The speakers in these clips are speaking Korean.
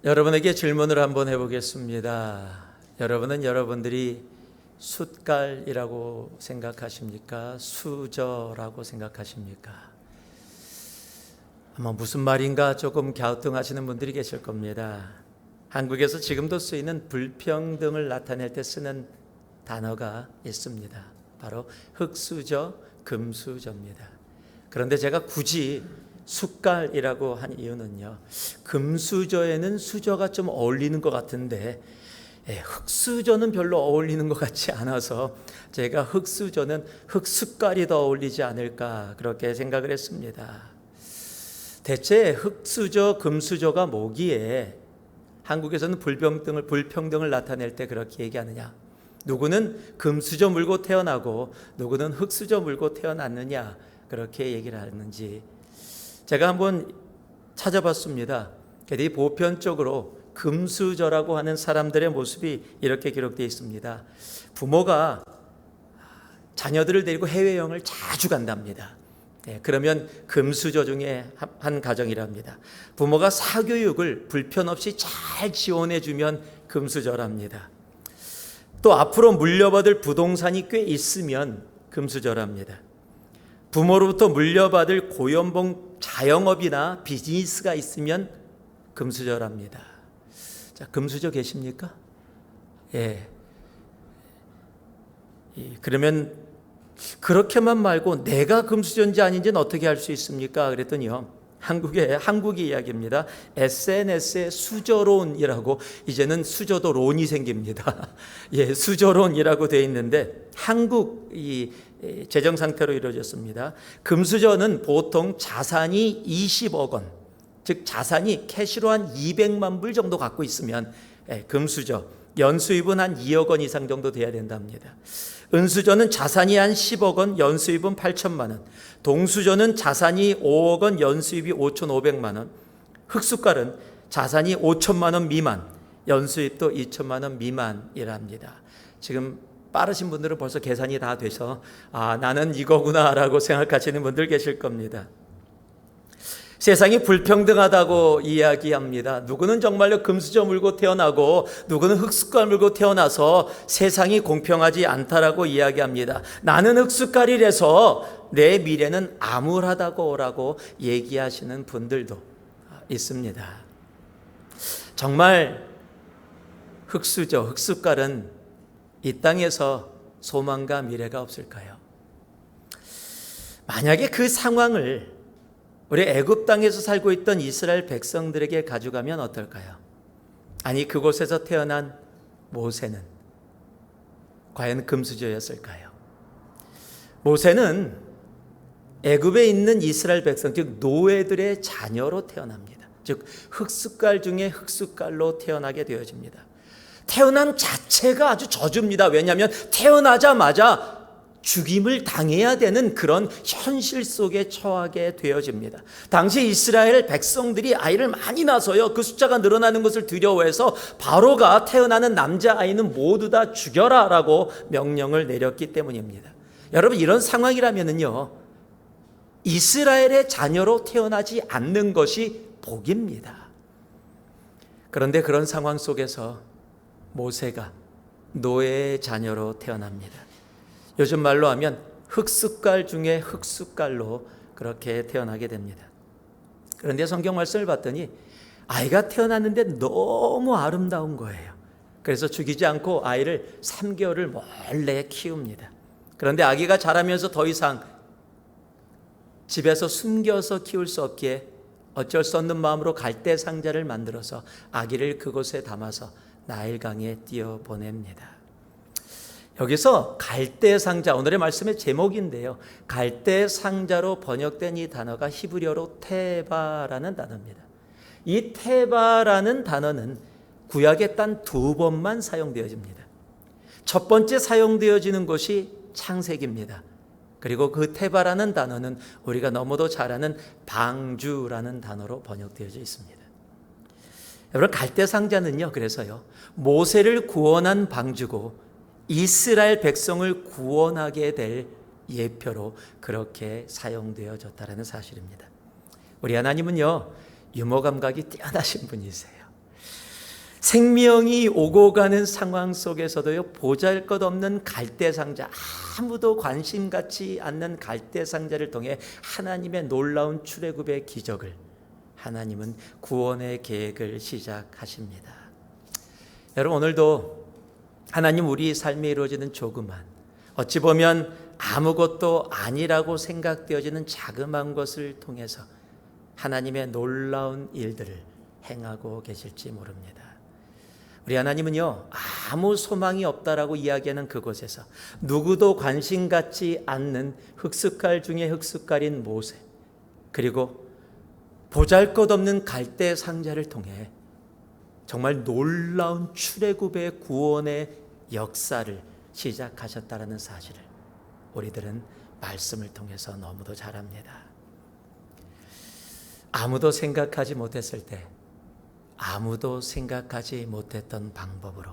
여러분에게 질문을 한번 해보겠습니다. 여러분은 여러분들이 숫갈이라고 생각하십니까? 수저라고 생각하십니까? 아마 무슨 말인가 조금 갸우뚱하시는 분들이 계실 겁니다. 한국에서 지금도 쓰이는 불평등을 나타낼 때 쓰는 단어가 있습니다. 바로 흙수저, 금수저입니다. 그런데 제가 굳이 숫갈이라고 한 이유는요, 금수저에는 수저가 좀 어울리는 것 같은데 흙수저는 별로 어울리는 것 같지 않아서 제가 흙수저는 흙숫갈이 더 어울리지 않을까 그렇게 생각을 했습니다. 대체 흙수저, 금수저가 뭐기에 한국에서는 불평등을 나타낼 때 그렇게 얘기하느냐? 누구는 금수저 물고 태어나고 누구는 흙수저 물고 태어났느냐? 그렇게 얘기를 하는지 제가 한번 찾아봤습니다. 그랬더니 보편적으로 금수저라고 하는 사람들의 모습이 이렇게 기록되어 있습니다. 부모가 자녀들을 데리고 해외여행을 자주 간답니다. 그러면 금수저 중에 한 가정이랍니다. 부모가 사교육을 불편 없이 잘 지원해 주면 금수저랍니다. 또 앞으로 물려받을 부동산이 꽤 있으면 금수저랍니다. 부모로부터 물려받을 고연봉 자영업이나 비즈니스가 있으면 금수저랍니다. 자, 금수저 계십니까? 예. 그러면 그렇게만 말고 내가 금수저인지 아닌지는 어떻게 알 수 있습니까? 그랬더니요, 한국의 이야기입니다. SNS에 수저론이라고, 이제는 수저도 론이 생깁니다. 예, 수저론이라고 되어 있는데 한국 이 재정 상태로 이루어졌습니다. 금수저는 보통 자산이 20억 원, 즉 자산이 캐시로 한 200만 불 정도 갖고 있으면 금수저, 연수입은 한 2억 원 이상 정도 돼야 된답니다. 은수저는 자산이 한 10억 원, 연수입은 8천만 원. 동수저는 자산이 5억 원, 연수입이 5,500만 원. 흙숫갈은 자산이 5천만 원 미만, 연수입도 2천만 원 미만이랍니다. 지금 빠르신 분들은 벌써 계산이 다 돼서 나는 이거구나 라고 생각하시는 분들 계실 겁니다. 세상이 불평등하다고 이야기합니다. 누구는 정말로 금수저 물고 태어나고 누구는 흙숫갈 물고 태어나서 세상이 공평하지 않다라고 이야기합니다. 나는 흙숫갈이라서 내 미래는 암울하다고라고 얘기하시는 분들도 있습니다. 정말 흙수저, 흙숫갈은 이 땅에서 소망과 미래가 없을까요? 만약에 그 상황을 우리 애굽 땅에서 살고 있던 이스라엘 백성들에게 가져가면 어떨까요? 아니, 그곳에서 태어난 모세는 과연 금수저였을까요? 모세는 애굽에 있는 이스라엘 백성, 즉 노예들의 자녀로 태어납니다. 즉 흙숫갈 중에 흙숫갈로 태어나게 되어집니다. 태어난 자체가 아주 저주입니다. 왜냐하면 태어나자마자 죽임을 당해야 되는 그런 현실 속에 처하게 되어집니다. 당시 이스라엘 백성들이 아이를 많이 낳아서요, 그 숫자가 늘어나는 것을 두려워해서 바로가 태어나는 남자아이는 모두 다 죽여라 라고 명령을 내렸기 때문입니다. 여러분, 이런 상황이라면요, 이스라엘의 자녀로 태어나지 않는 것이 복입니다. 그런데 그런 상황 속에서 모세가 노예의 자녀로 태어납니다. 요즘 말로 하면 흙숫갈 중에 흙숫갈로 그렇게 태어나게 됩니다. 그런데 성경 말씀을 봤더니 아이가 태어났는데 너무 아름다운 거예요. 그래서 죽이지 않고 아이를 3개월을 몰래 키웁니다. 그런데 아기가 자라면서 더 이상 집에서 숨겨서 키울 수 없기에 어쩔 수 없는 마음으로 갈대 상자를 만들어서 아기를 그곳에 담아서 나일강에 띄어보냅니다. 여기서 갈대 상자, 오늘의 말씀의 제목인데요, 갈대 상자로 번역된 이 단어가 히브리어로 테바라는 단어입니다. 이 테바라는 단어는 구약에 단 2번만 사용되어집니다. 첫 번째 사용되어지는 것이 창세기입니다. 그리고 그 테바라는 단어는 우리가 너무도 잘 아는 방주라는 단어로 번역되어져 있습니다. 여러분, 갈대 상자는요, 그래서요, 모세를 구원한 방주고 이스라엘 백성을 구원하게 될 예표로 그렇게 사용되어졌다는 사실입니다. 우리 하나님은요, 유머 감각이 뛰어나신 분이세요. 생명이 오고 가는 상황 속에서도요, 보잘것없는 갈대상자, 아무도 관심 갖지 않는 갈대상자를 통해 하나님의 놀라운 출애굽의 기적을, 하나님은 구원의 계획을 시작하십니다. 여러분, 오늘도 하나님 우리 삶에 이루어지는 조그만, 어찌 보면 아무것도 아니라고 생각되어지는 자그마한 것을 통해서 하나님의 놀라운 일들을 행하고 계실지 모릅니다. 우리 하나님은요, 아무 소망이 없다라고 이야기하는 그곳에서 누구도 관심 갖지 않는 흑숫갈 중에 흑숫갈인 모세, 그리고 보잘것없는 갈대 상자를 통해 정말 놀라운 출애굽의 구원의 역사를 시작하셨다는 사실을 우리들은 말씀을 통해서 너무도 잘 압니다. 아무도 생각하지 못했을 때, 아무도 생각하지 못했던 방법으로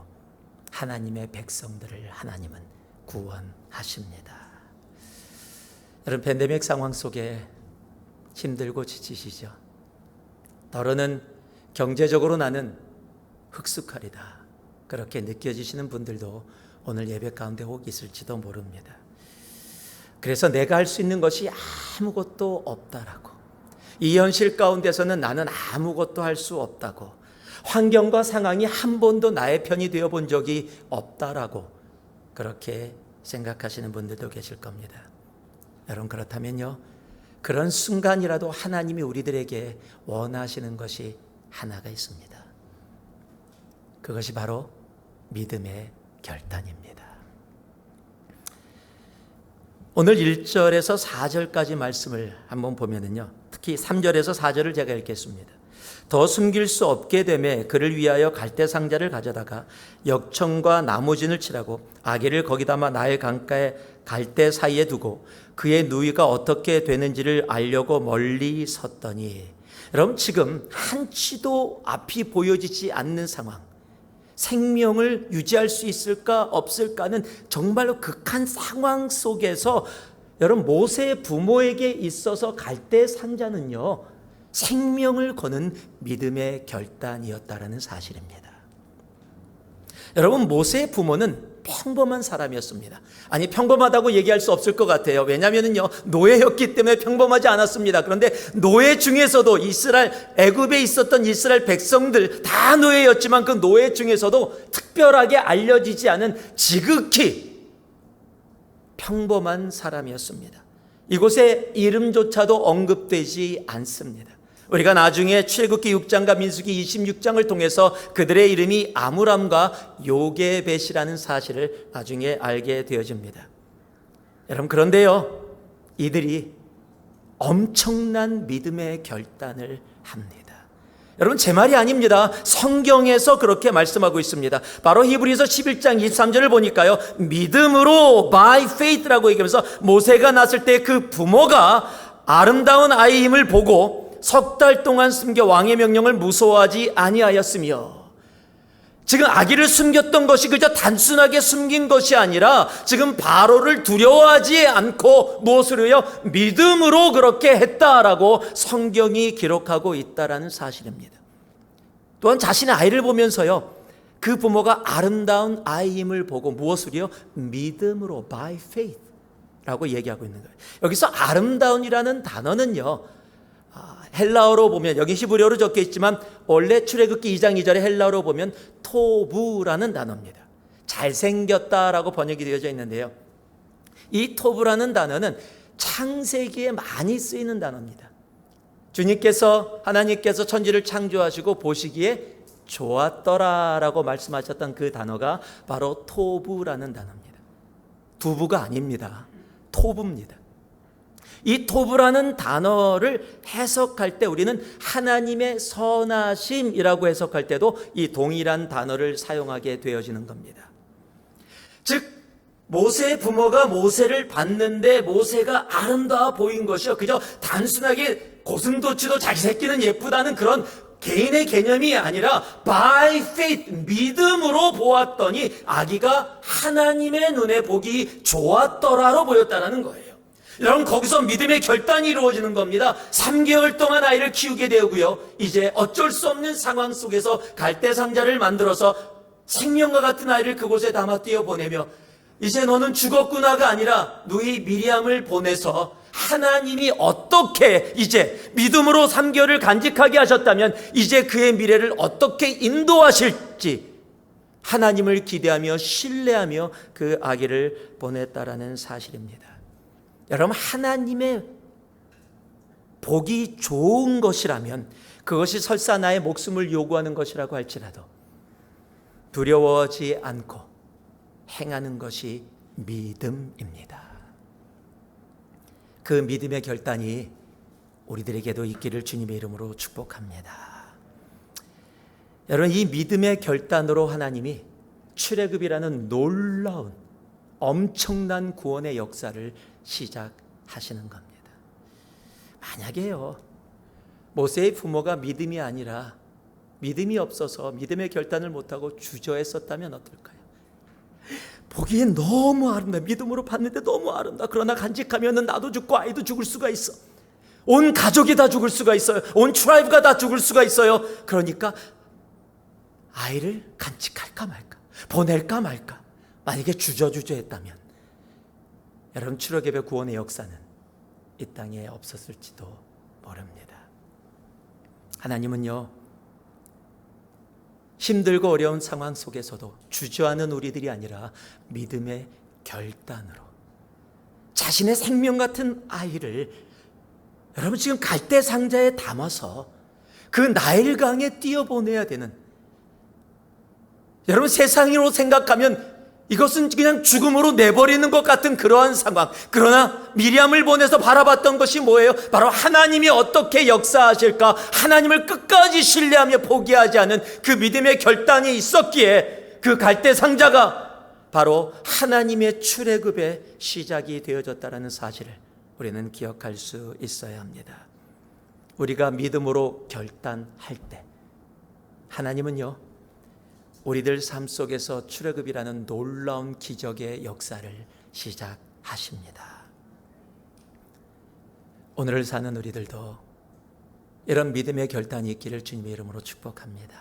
하나님의 백성들을 하나님은 구원하십니다. 여러분, 팬데믹 상황 속에 힘들고 지치시죠? 더러는 경제적으로 나는 흑수칼이다, 그렇게 느껴지시는 분들도 오늘 예배 가운데 혹 있을지도 모릅니다. 그래서 내가 할 수 있는 것이 아무것도 없다라고, 이 현실 가운데서는 나는 아무것도 할 수 없다고, 환경과 상황이 한 번도 나의 편이 되어 본 적이 없다라고 그렇게 생각하시는 분들도 계실 겁니다. 여러분, 그렇다면요, 그런 순간이라도 하나님이 우리들에게 원하시는 것이 하나가 있습니다. 그것이 바로 믿음의 결단입니다. 오늘 1절에서 4절까지 말씀을 한번 보면은요, 특히 3절에서 4절을 제가 읽겠습니다. 더 숨길 수 없게 되매 그를 위하여 갈대 상자를 가져다가 역청과 나무진을 칠하고 아기를 거기 담아 나일 강가에 갈대 사이에 두고 그의 누이가 어떻게 되는지를 알려고 멀리 섰더니, 여러분, 지금 한치도 앞이 보여지지 않는 상황, 생명을 유지할 수 있을까 없을까는 정말로 극한 상황 속에서 여러분, 모세의 부모에게 있어서 갈대 상자는요, 생명을 거는 믿음의 결단이었다라는 사실입니다. 여러분, 모세의 부모는 평범한 사람이었습니다. 아니, 평범하다고 얘기할 수 없을 것 같아요. 왜냐하면요, 노예였기 때문에 평범하지 않았습니다. 그런데 노예 중에서도 이스라엘, 애굽에 있었던 이스라엘 백성들 다 노예였지만 그 노예 중에서도 특별하게 알려지지 않은 지극히 평범한 사람이었습니다. 이곳에 이름조차도 언급되지 않습니다. 우리가 나중에 출애굽기 6장과 민수기 26장을 통해서 그들의 이름이 아므람과 요게벳이라는 사실을 나중에 알게 되어집니다. 여러분, 그런데요, 이들이 엄청난 믿음의 결단을 합니다. 여러분, 제 말이 아닙니다. 성경에서 그렇게 말씀하고 있습니다. 바로 히브리서 11장 23절을 보니까요, 믿음으로 by faith라고 얘기하면서 모세가 낳았을 때 그 부모가 아름다운 아이임을 보고 석 달 동안 숨겨 왕의 명령을 무서워하지 아니하였으며, 지금 아기를 숨겼던 것이 그저 단순하게 숨긴 것이 아니라 지금 바로를 두려워하지 않고 무엇으로요? 믿음으로 그렇게 했다라고 성경이 기록하고 있다라는 사실입니다. 또한 자신의 아이를 보면서요, 그 부모가 아름다운 아이임을 보고 무엇으로요? 믿음으로, by faith 라고 얘기하고 있는 거예요. 여기서 아름다운이라는 단어는요, 헬라어로 보면, 여기 히브리어로 적혀 있지만 원래 출애굽기 2장 2절에 헬라어로 보면 토부라는 단어입니다. 잘생겼다라고 번역이 되어져 있는데요, 이 토부라는 단어는 창세기에 많이 쓰이는 단어입니다. 하나님께서 천지를 창조하시고 보시기에 좋았더라라고 말씀하셨던 그 단어가 바로 토부라는 단어입니다. 두부가 아닙니다. 토부입니다. 이 토부라는 단어를 해석할 때 우리는 하나님의 선하심이라고 해석할 때도 이 동일한 단어를 사용하게 되어지는 겁니다. 즉, 모세의 부모가 모세를 봤는데 모세가 아름다워 보인 것이요, 그저 단순하게 고슴도치도 자기 새끼는 예쁘다는 그런 개인의 개념이 아니라 by faith, 믿음으로 보았더니 아기가 하나님의 눈에 보기 좋았더라로 보였다라는 거예요. 여러분, 거기서 믿음의 결단이 이루어지는 겁니다. 3개월 동안 아이를 키우게 되고요, 이제 어쩔 수 없는 상황 속에서 갈대상자를 만들어서 생명과 같은 아이를 그곳에 담아 띄어보내며, 이제 너는 죽었구나가 아니라 누이 미리암을 보내서 하나님이 어떻게 이제 믿음으로 3개월을 간직하게 하셨다면 이제 그의 미래를 어떻게 인도하실지 하나님을 기대하며 신뢰하며 그 아기를 보냈다라는 사실입니다. 여러분, 하나님의 복이 좋은 것이라면 그것이 설사 나의 목숨을 요구하는 것이라고 할지라도 두려워하지 않고 행하는 것이 믿음입니다. 그 믿음의 결단이 우리들에게도 있기를 주님의 이름으로 축복합니다. 여러분, 이 믿음의 결단으로 하나님이 출애굽이라는 놀라운 엄청난 구원의 역사를 시작하시는 겁니다. 만약에요, 모세의 부모가 믿음이 아니라 믿음이 없어서 믿음의 결단을 못하고 주저했었다면 어떨까요? 보기엔 너무 아름다워, 믿음으로 봤는데 너무 아름다워. 그러나 간직하면 나도 죽고 아이도 죽을 수가 있어. 온 가족이 다 죽을 수가 있어요. 온 트라이브가 다 죽을 수가 있어요. 그러니까 아이를 간직할까 말까, 보낼까 말까. 만약에 주저했다면 여러분, 출애굽의 구원의 역사는 이 땅에 없었을지도 모릅니다. 하나님은요, 힘들고 어려운 상황 속에서도 주저하는 우리들이 아니라 믿음의 결단으로 자신의 생명 같은 아이를 여러분 지금 갈대 상자에 담아서 그 나일강에 띄어보내야 되는, 여러분 세상으로 생각하면 이것은 그냥 죽음으로 내버리는 것 같은 그러한 상황. 그러나 미리암을 보내서 바라봤던 것이 뭐예요? 바로 하나님이 어떻게 역사하실까, 하나님을 끝까지 신뢰하며 포기하지 않은 그 믿음의 결단이 있었기에 그 갈대 상자가 바로 하나님의 출애굽의 시작이 되어졌다는 사실을 우리는 기억할 수 있어야 합니다. 우리가 믿음으로 결단할 때 하나님은요, 우리들 삶 속에서 출애굽이라는 놀라운 기적의 역사를 시작하십니다. 오늘을 사는 우리들도 이런 믿음의 결단이 있기를 주님의 이름으로 축복합니다.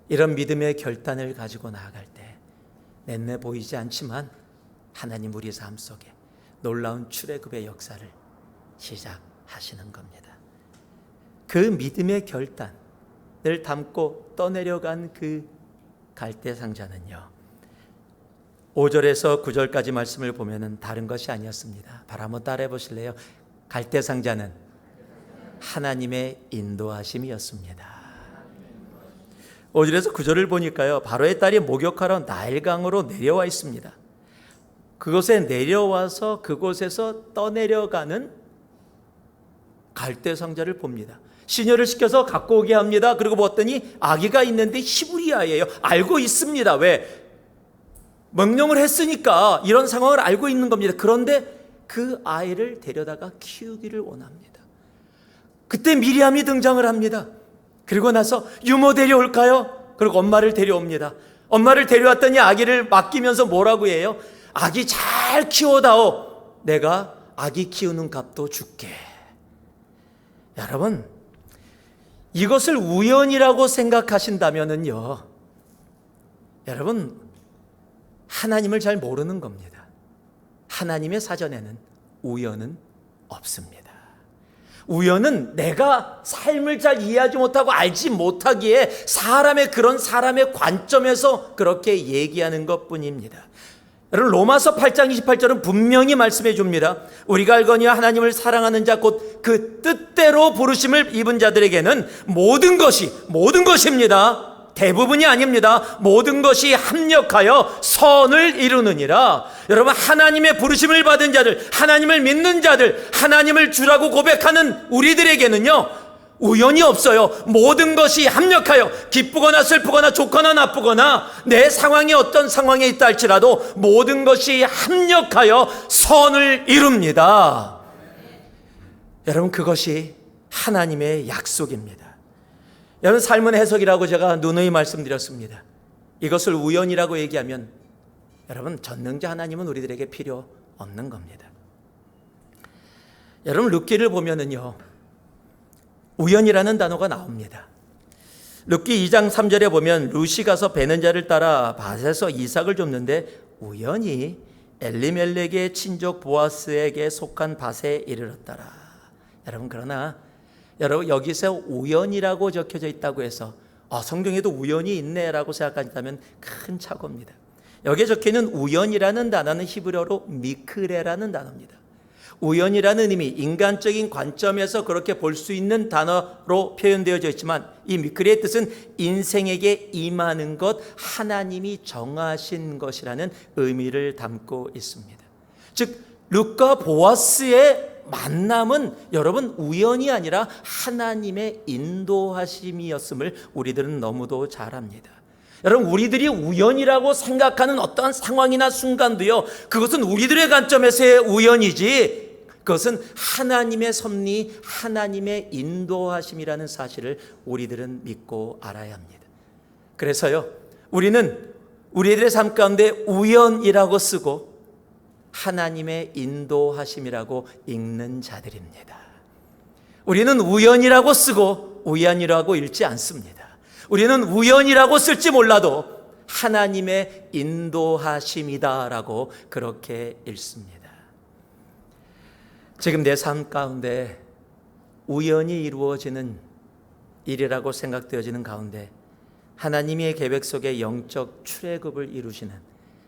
이런 믿음의 결단을 가지고 나아갈 때 내내 보이지 않지만 하나님 우리 삶 속에 놀라운 출애굽의 역사를 시작하시는 겁니다. 그 믿음의 결단을 담고 떠내려간 그 갈대 상자는요, 5절에서 9절까지 말씀을 보면은 다른 것이 아니었습니다. 바로 한번 따라해 보실래요? 갈대 상자는 하나님의 인도하심이었습니다. 5절에서 9절을 보니까요, 바로의 딸이 목욕하러 나일강으로 내려와 있습니다. 그곳에 내려와서 그곳에서 떠내려가는 갈대 상자를 봅니다. 시녀를 시켜서 갖고 오게 합니다. 그리고 봤더니 아기가 있는데 히브리아예요. 알고 있습니다. 왜? 명령을 했으니까 이런 상황을 알고 있는 겁니다. 그런데 그 아이를 데려다가 키우기를 원합니다. 그때 미리암이 등장을 합니다. 그리고 나서 유모 데려올까요? 그리고 엄마를 데려옵니다. 엄마를 데려왔더니 아기를 맡기면서 뭐라고 해요? 아기 잘 키워다오. 내가 아기 키우는 값도 줄게. 여러분, 이것을 우연이라고 생각하신다면요, 여러분 하나님을 잘 모르는 겁니다. 하나님의 사전에는 우연은 없습니다. 우연은 내가 삶을 잘 이해하지 못하고 알지 못하기에 사람의 그런 사람의 관점에서 그렇게 얘기하는 것뿐입니다. 여러분, 로마서 8장 28절은 분명히 말씀해 줍니다. 우리가 알거니와 하나님을 사랑하는 자 곧 그 뜻대로 부르심을 입은 자들에게는 모든 것입니다. 대부분이 아닙니다. 모든 것이 합력하여 선을 이루느니라. 여러분, 하나님의 부르심을 받은 자들, 하나님을 믿는 자들, 하나님을 주라고 고백하는 우리들에게는요, 우연이 없어요. 모든 것이 합력하여, 기쁘거나 슬프거나 좋거나 나쁘거나 내 상황이 어떤 상황에 있다 할지라도 모든 것이 합력하여 선을 이룹니다. 여러분, 그것이 하나님의 약속입니다. 여러분, 삶은 해석이라고 제가 누누이 말씀드렸습니다. 이것을 우연이라고 얘기하면 여러분, 전능자 하나님은 우리들에게 필요 없는 겁니다. 여러분 룻기를 보면은요, 우연이라는 단어가 나옵니다. 룻기 2장 3절에 보면 룻이 가서 베는 자를 따라 밭에서 이삭을 줍는데 우연히 엘리멜렉의 친족 보아스에게 속한 밭에 이르렀더라. 여러분, 그러나 여러분 여기서 우연이라고 적혀져 있다고 해서 성경에도 우연이 있네라고 생각한다면 큰 착오입니다. 여기에 적혀있는 우연이라는 단어는 히브리어로 미크레라는 단어입니다. 우연이라는 의미, 인간적인 관점에서 그렇게 볼 수 있는 단어로 표현되어져 있지만 이 미크레의 뜻은 인생에게 임하는 것, 하나님이 정하신 것이라는 의미를 담고 있습니다. 즉 룻과 보아스의 만남은 여러분 우연이 아니라 하나님의 인도하심이었음을 우리들은 너무도 잘 압니다. 여러분, 우리들이 우연이라고 생각하는 어떠한 상황이나 순간도요, 그것은 우리들의 관점에서의 우연이지 그것은 하나님의 섭리, 하나님의 인도하심이라는 사실을 우리들은 믿고 알아야 합니다. 그래서요, 우리는 우리들의 삶 가운데 우연이라고 쓰고 하나님의 인도하심이라고 읽는 자들입니다. 우리는 우연이라고 쓰고 우연이라고 읽지 않습니다. 우리는 우연이라고 쓸지 몰라도 하나님의 인도하심이다라고 그렇게 읽습니다. 지금 내 삶 가운데 우연히 이루어지는 일이라고 생각되어지는 가운데 하나님의 계획 속에 영적 출애굽을 이루시는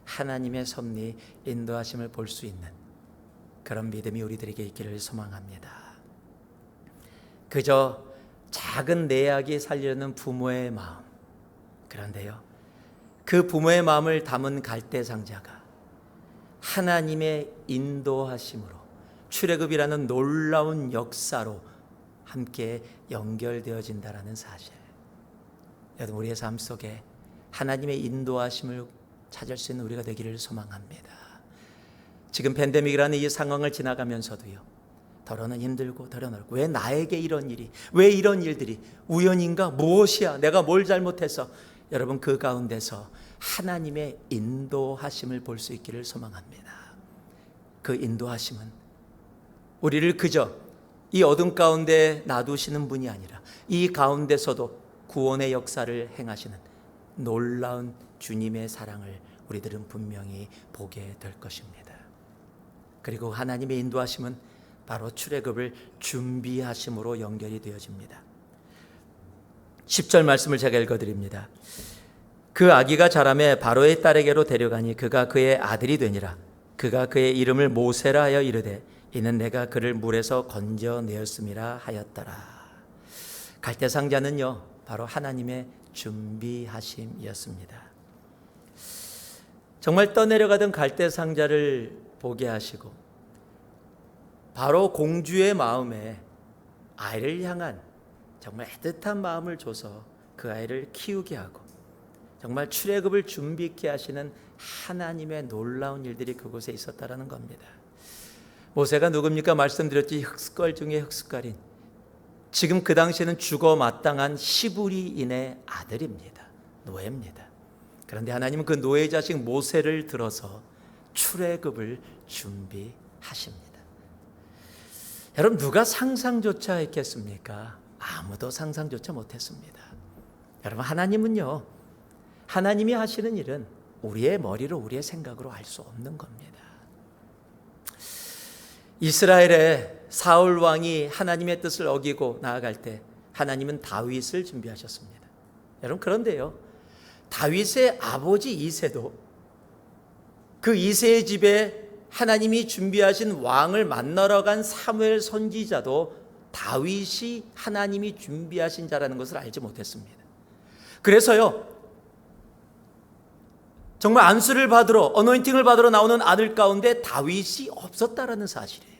하나님의 섭리, 인도하심을 볼 수 있는 그런 믿음이 우리들에게 있기를 소망합니다. 그저 작은 내약이 살려는 부모의 마음, 그런데요, 그 부모의 마음을 담은 갈대상자가 하나님의 인도하심으로 출애굽이라는 놀라운 역사로 함께 연결되어진다라는 사실, 여러분 우리의 삶 속에 하나님의 인도하심을 찾을 수 있는 우리가 되기를 소망합니다. 지금 팬데믹이라는 이 상황을 지나가면서도요, 더러는 힘들고 더러는 어렵고, 왜 나에게 이런 일이, 왜 이런 일들이 우연인가, 무엇이야, 내가 뭘 잘못해서, 여러분 그 가운데서 하나님의 인도하심을 볼 수 있기를 소망합니다. 그 인도하심은 우리를 그저 이 어둠 가운데 놔두시는 분이 아니라 이 가운데서도 구원의 역사를 행하시는 놀라운 주님의 사랑을 우리들은 분명히 보게 될 것입니다. 그리고 하나님의 인도하심은 바로 출애굽을 준비하심으로 연결이 되어집니다. 10절 말씀을 제가 읽어드립니다. 그 아기가 자라매 바로의 딸에게로 데려가니 그가 그의 아들이 되니라. 그가 그의 이름을 모세라 하여 이르되 이는 내가 그를 물에서 건져내었음이라 하였더라. 갈대상자는요, 바로 하나님의 준비하심이었습니다. 정말 떠내려가던 갈대상자를 보게 하시고 바로 공주의 마음에 아이를 향한 정말 애틋한 마음을 줘서 그 아이를 키우게 하고 정말 출애굽을 준비케 하시는 하나님의 놀라운 일들이 그곳에 있었다라는 겁니다. 모세가 누굽니까? 말씀드렸지, 흑숫깔 중에 흑숫깔인, 지금 그 당시에는 죽어 마땅한 시브리인의 아들입니다. 노예입니다. 그런데 하나님은 그 노예 자식 모세를 들어서 출애굽을 준비하십니다. 여러분, 누가 상상조차 했겠습니까? 아무도 상상조차 못했습니다. 여러분, 하나님은요, 하나님이 하시는 일은 우리의 머리로, 우리의 생각으로 알 수 없는 겁니다. 이스라엘의 사울 왕이 하나님의 뜻을 어기고 나아갈 때 하나님은 다윗을 준비하셨습니다. 여러분, 그런데요, 다윗의 아버지 이새도 그 이새의 집에 하나님이 준비하신 왕을 만나러 간 사무엘 선지자도 다윗이 하나님이 준비하신 자라는 것을 알지 못했습니다. 그래서요, 정말 안수를 받으러, 어노인팅을 받으러 나오는 아들 가운데 다윗이 없었다라는 사실이에요.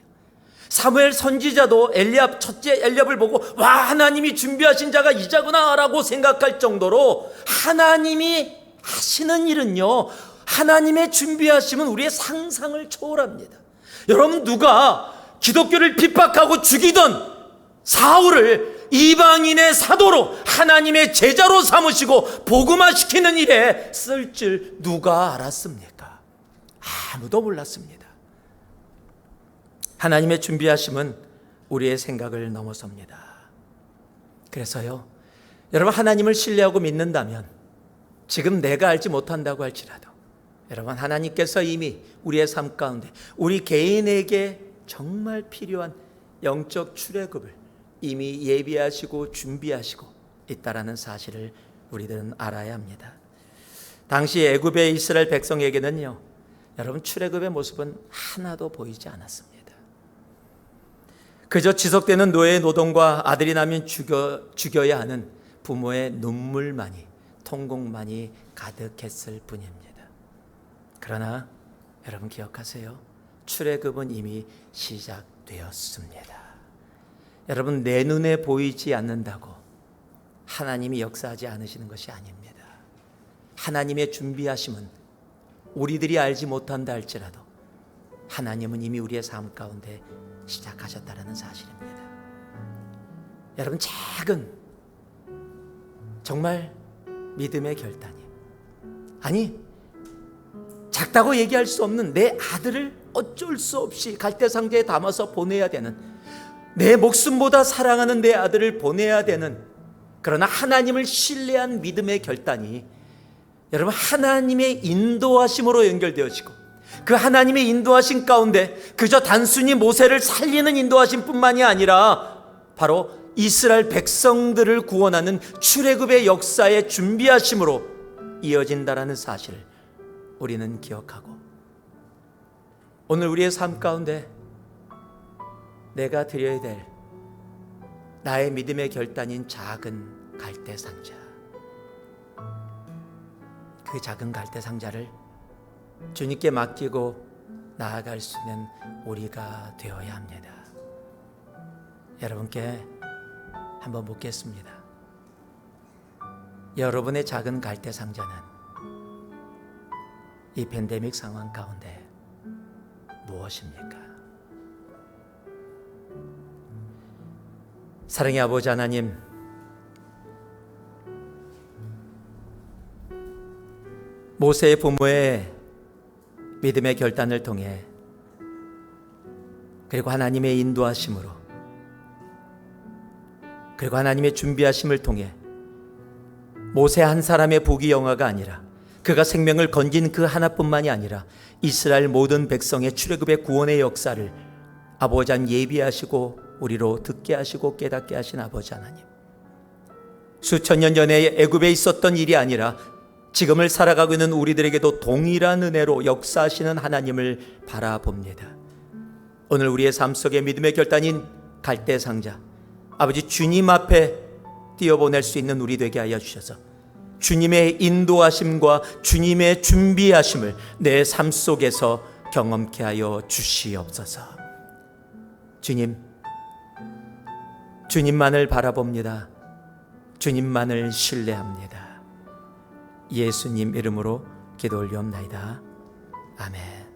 사무엘 선지자도 엘리압, 첫째 엘리압을 보고 와, 하나님이 준비하신 자가 이자구나라고 생각할 정도로 하나님이 하시는 일은요, 하나님의 준비하심은 우리의 상상을 초월합니다. 여러분, 누가 기독교를 핍박하고 죽이던 사울을 이방인의 사도로 하나님의 제자로 삼으시고 복음화시키는 일에 쓸 줄 누가 알았습니까? 아무도 몰랐습니다. 하나님의 준비하심은 우리의 생각을 넘어섭니다. 그래서요, 여러분, 하나님을 신뢰하고 믿는다면 지금 내가 알지 못한다고 할지라도 여러분, 하나님께서 이미 우리의 삶 가운데 우리 개인에게 정말 필요한 영적 출애굽을 이미 예비하시고 준비하시고 있다라는 사실을 우리들은 알아야 합니다. 당시 애굽의 이스라엘 백성에게는요, 여러분, 출애굽의 모습은 하나도 보이지 않았습니다. 그저 지속되는 노예의 노동과 아들이 나면 죽여야 하는 부모의 눈물만이, 통곡만이 가득했을 뿐입니다. 그러나 여러분 기억하세요. 출애굽은 이미 시작되었습니다. 여러분, 내 눈에 보이지 않는다고 하나님이 역사하지 않으시는 것이 아닙니다. 하나님의 준비하심은 우리들이 알지 못한다 할지라도 하나님은 이미 우리의 삶 가운데 시작하셨다는 사실입니다. 여러분, 작은 정말 믿음의 결단이, 아니 작다고 얘기할 수 없는 내 아들을 어쩔 수 없이 갈대상자에 담아서 보내야 되는, 내 목숨보다 사랑하는 내 아들을 보내야 되는, 그러나 하나님을 신뢰한 믿음의 결단이 여러분 하나님의 인도하심으로 연결되어지고, 그 하나님의 인도하심 가운데 그저 단순히 모세를 살리는 인도하심 뿐만이 아니라 바로 이스라엘 백성들을 구원하는 출애굽의 역사의 준비하심으로 이어진다라는 사실을 우리는 기억하고, 오늘 우리의 삶 가운데 내가 드려야 될 나의 믿음의 결단인 작은 갈대 상자, 그 작은 갈대 상자를 주님께 맡기고 나아갈 수 있는 우리가 되어야 합니다. 여러분께 한번 묻겠습니다. 여러분의 작은 갈대 상자는 이 팬데믹 상황 가운데 무엇입니까? 사랑의 아버지 하나님, 모세의 부모의 믿음의 결단을 통해, 그리고 하나님의 인도하심으로, 그리고 하나님의 준비하심을 통해 모세 한 사람의 부귀영화가 아니라 그가 생명을 건진 그 하나뿐만이 아니라 이스라엘 모든 백성의 출애굽의 구원의 역사를 아버지 하나님 예비하시고 우리로 듣게 하시고 깨닫게 하신 아버지 하나님, 수천 년 전에 애굽에 있었던 일이 아니라 지금을 살아가고 있는 우리들에게도 동일한 은혜로 역사하시는 하나님을 바라봅니다. 오늘 우리의 삶 속에 믿음의 결단인 갈대 상자, 아버지 주님 앞에 띄어보낼 수 있는 우리 되게 하여 주셔서 주님의 인도하심과 주님의 준비하심을 내 삶 속에서 경험케 하여 주시옵소서. 주님만을 바라봅니다. 주님만을 신뢰합니다. 예수님 이름으로 기도 올리옵나이다. 아멘.